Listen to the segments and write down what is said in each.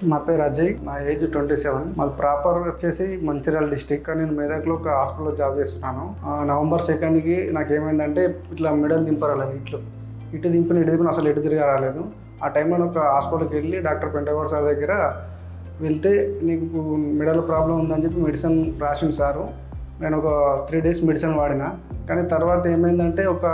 నా పేరు అజయ్, నా ఏజ్ 27. మాది ప్రాపర్ వచ్చేసి మంచిర్యాల డిస్టిక్. నేను మెదక్లో ఒక హాస్పిటల్లో జాబ్ చేస్తున్నాను. నవంబర్ 2కి నాకు ఏమైందంటే ఇట్లా మెడల్ దింపరాలేదు. ఇటు దింపిన అసలు ఎటు తిరిగి రాలేదు. ఆ టైంలో ఒక హాస్పిటల్కి వెళ్ళి డాక్టర్ పెంటగౌడ్ సార్ దగ్గర వెళ్తే నీకు మెడల్ ప్రాబ్లం ఉందని చెప్పి మెడిసిన్ రాసింది సారు. నేను ఒక 3 days మెడిసిన్ వాడిన. కానీ తర్వాత ఏమైందంటే ఒక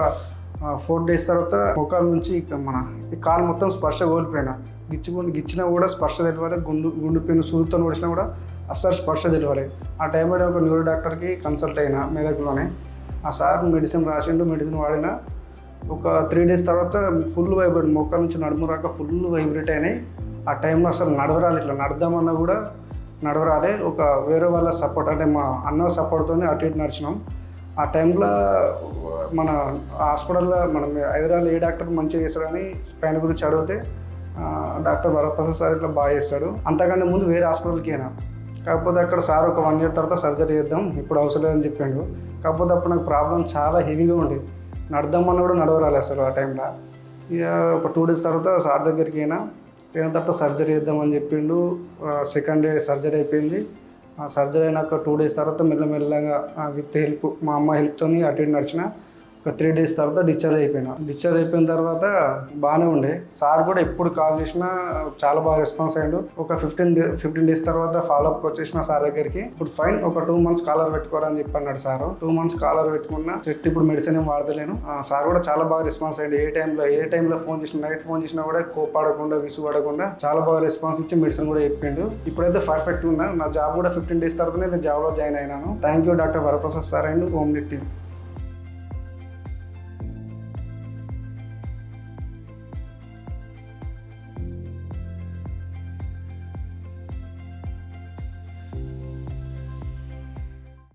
4 days తర్వాత మోకాల నుంచి ఈ కాలు మొత్తం స్పర్శ కోల్పోయినా. గిచ్చినా కూడా స్పర్శ తెలియాలి. గుండు పెన్ను సూదుతో కొడిచినా కూడా అస్సలు స్పర్శ తెలియాలి. ఆ టైంలో ఒక న్యూరో డాక్టర్కి కన్సల్ట్ అయినా మెదక్లోనే. ఆ సార్ మెడిసిన్ రాసిండు, మెడిసిన్ వాడిన. ఒక 3 days తర్వాత ఫుల్ వైబ్రేట్, మోకాల నుంచి నడుము రాక ఫుల్ వైబ్రేట్ అయినాయి. ఆ టైంలో అసలు నడవరాలి, ఇట్లా నడదామన్నా కూడా నడవరాలే. ఒక వేరే వాళ్ళ సపోర్ట్, అంటే మా అన్న సపోర్ట్తోనే అటు ఇటు నడిచినాం. ఆ టైంలో మన హాస్పిటల్లో మనం హైదరాబాద్ ఏ డాక్టర్ మంచిగా చేస్తాడని స్పైన్ గురించి అడిగితే డాక్టర్ వరప్రసాద్ సార్ ఇట్లా బాగా చేస్తాడు. అంతకంటే ముందు వేరే హాస్పిటల్కి అయినా. కాకపోతే అక్కడ సార్ ఒక 1 year తర్వాత సర్జరీ చేద్దాం, ఇప్పుడు అవసరం లేదని చెప్పిండు. కాకపోతే అప్పుడు నాకు ప్రాబ్లం చాలా హెవీగా ఉంది. నడదామన్నా కూడా నడవరాలి అసలు ఆ టైంలో. ఇక ఒక 2 days తర్వాత సార్ దగ్గరికి అయినా తర్వాత సర్జరీ చేద్దామని చెప్పిండు. 2nd day సర్జరీ అయిపోయింది. సర్జరీ అయినాక 2 days తర్వాత మెల్లమెల్లగా విత్ హెల్ప్, మా అమ్మ హెల్ప్తో అటు ఇటు నడిచిన. ఒక 3 days తర్వాత డిశ్చార్జ్ అయిపోయిన తర్వాత బాగానే ఉండే. సార్ కూడా ఎప్పుడు కాల్ చేసినా చాలా బాగా రెస్పాన్స్ అయ్యాడు. ఒక 15 days తర్వాత ఫాలోఅప్కి వచ్చేసిన సార్ దగ్గరికి. ఇప్పుడు ఫైన్, ఒక 2 months కాలర్ పెట్టుకోరని చెప్పి అన్నాడు సార్. 2 months కాలర్ పెట్టుకున్నా సెట్. ఇప్పుడు మెడిసిన్ ఏం వాడతలేను. సార్ కూడా చాలా బాగా రెస్పాన్స్ అయ్యాడు. ఏ టైంలో ఫోన్ చేసినా, నైట్ ఫోన్ చేసినా కూడా కోపాడకుండా విసుగడకుండా చాలా బాగా రెస్పాన్స్ ఇచ్చి మెడిసిన్ కూడా చెప్పిండు. ఇప్పుడైతే పర్ఫెక్ట్ ఉన్నా. నా జాబ్ కూడా 15 days తర్వాత నేను జాబ్లో జాయిన్ అయినాను. Thank you doctor Varaprasad sir and home team.